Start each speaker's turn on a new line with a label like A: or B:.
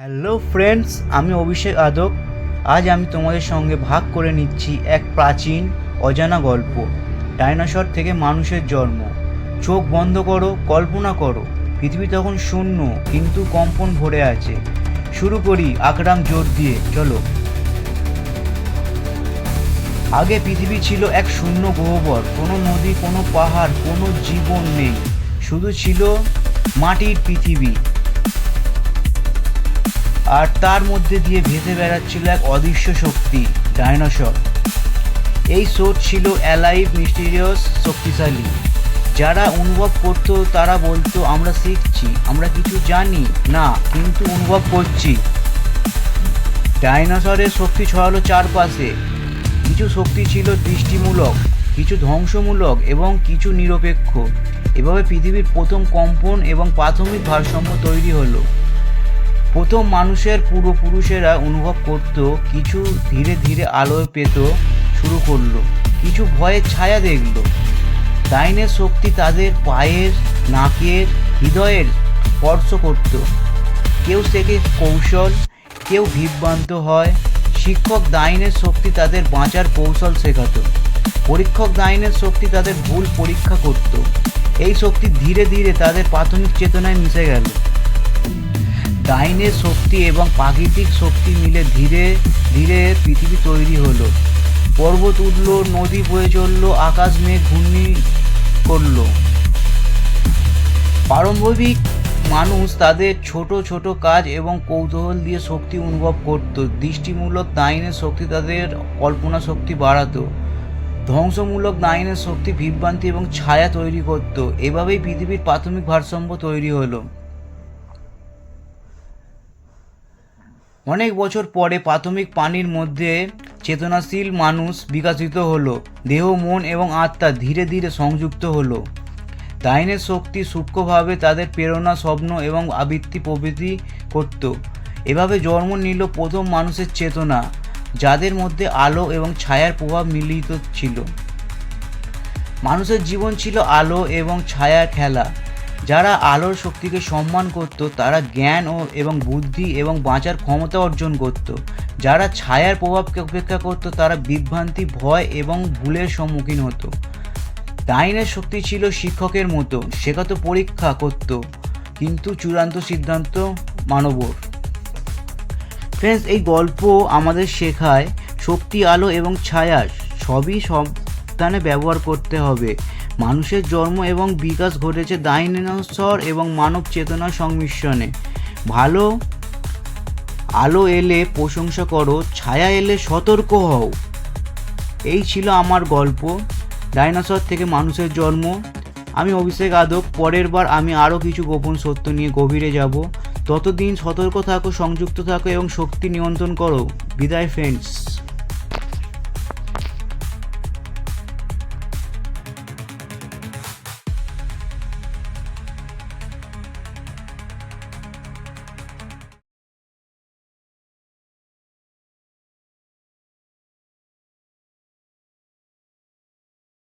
A: Hello friends, আমি অভিষেক আদক। আজ আমি তোমাদের সঙ্গে ভাগ করে নিচ্ছি এক প্রাচীন অজানা গল্প, ডাইনোসর থেকে মানুষের জন্ম। চোখ বন্ধ করো, কল্পনা করো, পৃথিবী তখন শূন্য কিন্তু কম্পন ভরে আছে। শুরু করি আকরাম জোর দিয়ে, চলো। আগে পৃথিবী ছিল এক শূন্য গহ্বর, কোনো নদী, কোনো পাহাড়, কোনো জীবন নেই, শুধু ছিল মাটির পৃথিবী। আর তার মধ্যে দিয়ে ভেসে বেড়াচ্ছিল এক অদৃশ্য শক্তি, ডাইনোসর। এই সোর্স ছিল অ্যালাইভ, মিস্টিরিয়াস, শক্তিশালী। যারা অনুভব করতো তারা বলতো, আমরা শিখছি, আমরা কিছু জানি না, কিন্তু অনুভব করছি। ডাইনোসরের শক্তি ছড়ালো চারপাশে। কিছু শক্তি ছিল দৃষ্টিমূলক, কিছু ধ্বংসমূলক এবং কিছু নিরপেক্ষ। এভাবে পৃথিবীর প্রথম কম্পন এবং প্রাথমিক ভারসাম্য তৈরি হলো। প্রথম মানুষের পূর্বপুরুষেরা অনুভব করত, কিছু ধীরে ধীরে আলো পেত শুরু করলো, কিছু ভয়ের ছায়া দেখল। ডাইনের শক্তি তাদের পায়ের, নাকের, হৃদয়ের স্পর্শ করত। কেউ শেখে কৌশল, কেউ বিভ্রান্ত হয়। শিক্ষক ডাইনের শক্তি তাদের বাঁচার কৌশল শেখাতো। পরীক্ষক ডাইনের শক্তি তাদের ভুল পরীক্ষা করত। এই শক্তি ধীরে ধীরে তাদের প্রাথমিক চেতনায় মিশে গেল। ডাইনের শক্তি এবং প্রাকৃতিক শক্তি মিলে ধীরে ধীরে পৃথিবী তৈরি হলো। পর্বত উঠল, নদী বয়ে চলল, আকাশ মেঘ ঘূর্ণি করল। প্রারম্ভিক মানুষ তাদের ছোট ছোট কাজ এবং কৌতূহল দিয়ে শক্তি অনুভব করত। দৃষ্টিমূলক ডাইনের শক্তি তাদের কল্পনা শক্তি বাড়াতো। ধ্বংসমূলক ডাইনের শক্তি বিভ্রান্তি এবং ছায়া তৈরি করত। এভাবেই পৃথিবীর প্রাথমিক ভারসাম্য তৈরি হলো। অনেক বছর পরে প্রাথমিক প্রাণীর মধ্যে চেতনাশীল মানুষ বিকশিত হলো। দেহ, মন এবং আত্মা ধীরে ধীরে সংযুক্ত হলো। ডাইনের শক্তি সূক্ষ্মভাবে তাদের প্রেরণা, স্বপ্ন এবং আবৃত্তি প্রভৃতি করত। এভাবে জন্ম নিল প্রথম মানুষের চেতনা, যাদের মধ্যে আলো এবং ছায়ার প্রভাব মিলিত ছিল। মানুষের জীবন ছিল আলো এবং ছায়ার খেলা। যারা আলোর শক্তিকে সম্মান করত তারা জ্ঞান এবং বুদ্ধি এবং বাঁচার ক্ষমতা অর্জন করত। যারা ছায়ার প্রভাবকে উপেক্ষা করত তারা বিভ্রান্তি, ভয় এবং ভুলের সম্মুখীন হতো। ডাইনের শক্তি ছিল শিক্ষকের মতো, শেখাতো, পরীক্ষা করত, কিন্তু চূড়ান্ত সিদ্ধান্ত মানবর। ফ্রেন্ডস, এই গল্প আমাদের শেখায় শক্তি, আলো এবং ছায়া সবই সাবধানে ব্যবহার করতে হবে। মানুষের জন্ম এবং বিকাশ ঘটেছে ডাইনোসর এবং মানব চেতনার সংমিশ্রণে। ভালো আলো এলে প্রশংসা করো, ছায়া এলে সতর্ক হও। এই ছিল আমার গল্প, ডাইনোসর থেকে মানুষের জন্ম। আমি অভিষেক আদক। পরের বার আমি আরও কিছু গোপন সত্য নিয়ে গভীরে যাব। ততদিন সতর্ক থাকো, সংযুক্ত থাকো এবং শক্তি নিয়ন্ত্রণ করো। বিদায় ফ্রেন্ডস।